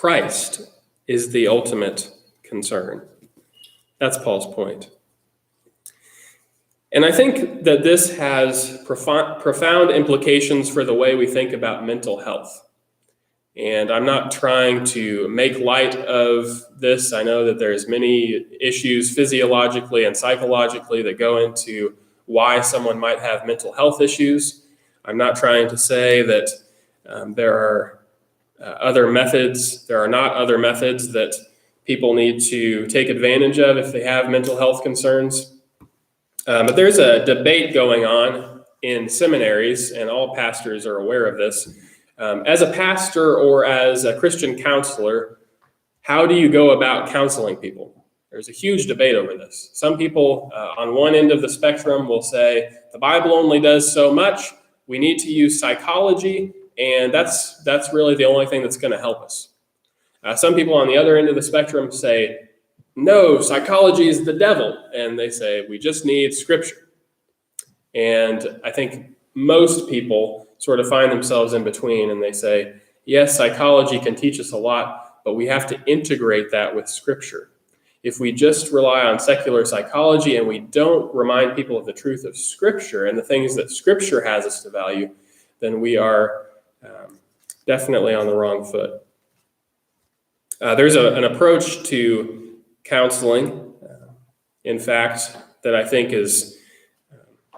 Christ is the ultimate concern. That's Paul's point. And I think that this has profound implications for the way we think about mental health. And I'm not trying to make light of this. I know that there's many issues physiologically and psychologically that go into why someone might have mental health issues. I'm not trying to say that there are other methods. There are not other methods that people need to take advantage of if they have mental health concerns. But there's a debate going on in seminaries, and all pastors are aware of this. As a pastor or as a Christian counselor, how do you go about counseling people? There's a huge debate over this. Some people on one end of the spectrum will say, the Bible only does so much. We need to use psychology, and that's really the only thing that's going to help us. Some people on the other end of the spectrum say, no, psychology is the devil. And they say, we just need scripture. And I think most people sort of find themselves in between, and they say, yes, psychology can teach us a lot, but we have to integrate that with scripture. If we just rely on secular psychology and we don't remind people of the truth of scripture and the things that scripture has us to value, then we are definitely on the wrong foot. There's an approach to counseling, in fact, that I think is,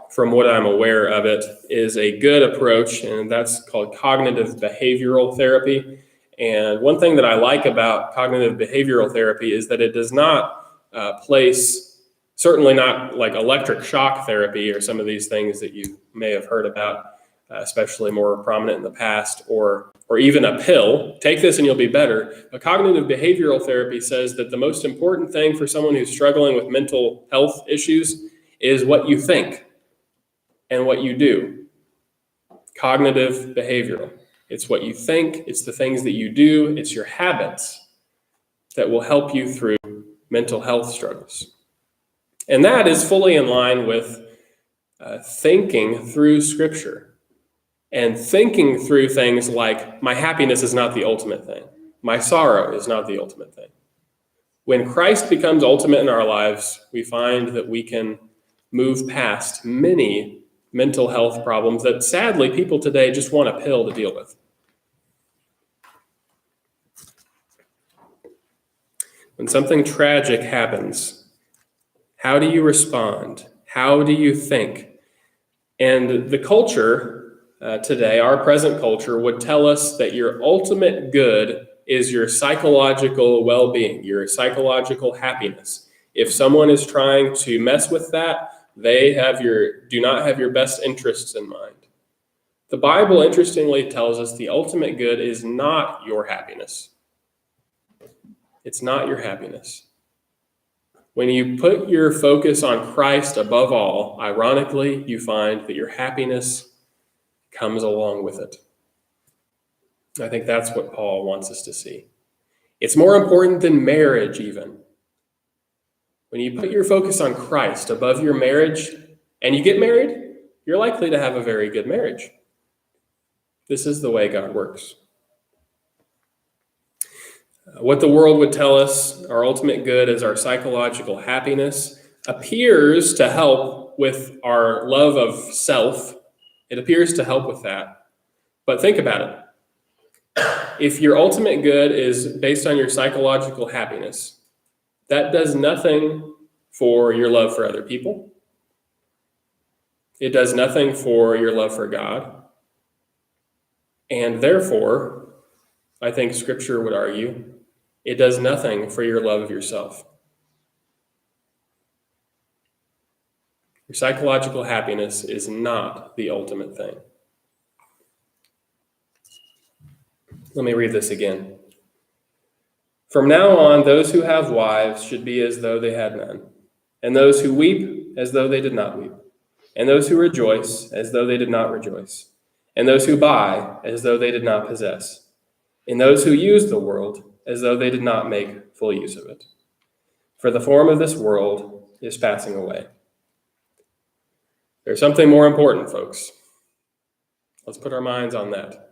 from what I'm aware of it, is a good approach, and that's called cognitive behavioral therapy. And one thing that I like about cognitive behavioral therapy is that it does not place, certainly not like electric shock therapy or some of these things that you may have heard about, especially more prominent in the past, or even a pill. Take this and you'll be better. But cognitive behavioral therapy says that the most important thing for someone who's struggling with mental health issues is what you think and what you do. Cognitive behavioral. It's what you think, it's the things that you do, it's your habits that will help you through mental health struggles. And that is fully in line with thinking through scripture. And thinking through things like, my happiness is not the ultimate thing. My sorrow is not the ultimate thing. When Christ becomes ultimate in our lives, we find that we can move past many mental health problems that sadly people today just want a pill to deal with. When something tragic happens, how do you respond? How do you think? And the culture today, our present culture, would tell us that your ultimate good is your psychological well-being, your psychological happiness. If someone is trying to mess with that, they do not have your best interests in mind. The Bible, interestingly, tells us the ultimate good is not your happiness. It's not your happiness. When you put your focus on Christ above all, ironically, you find that your happiness comes along with it. I think that's what Paul wants us to see. It's more important than marriage, even. When you put your focus on Christ above your marriage and you get married, you're likely to have a very good marriage. This is the way God works. What the world would tell us, our ultimate good is our psychological happiness, appears to help with our love of self. It appears to help with that. But think about it. If your ultimate good is based on your psychological happiness, that does nothing for your love for other people. It does nothing for your love for God. And therefore, I think Scripture would argue, it does nothing for your love of yourself. Your psychological happiness is not the ultimate thing. Let me read this again. From now on, those who have wives should be as though they had none, and those who weep as though they did not weep, and those who rejoice as though they did not rejoice, and those who buy as though they did not possess, and those who use the world as though they did not make full use of it. For the form of this world is passing away. There's something more important, folks. Let's put our minds on that.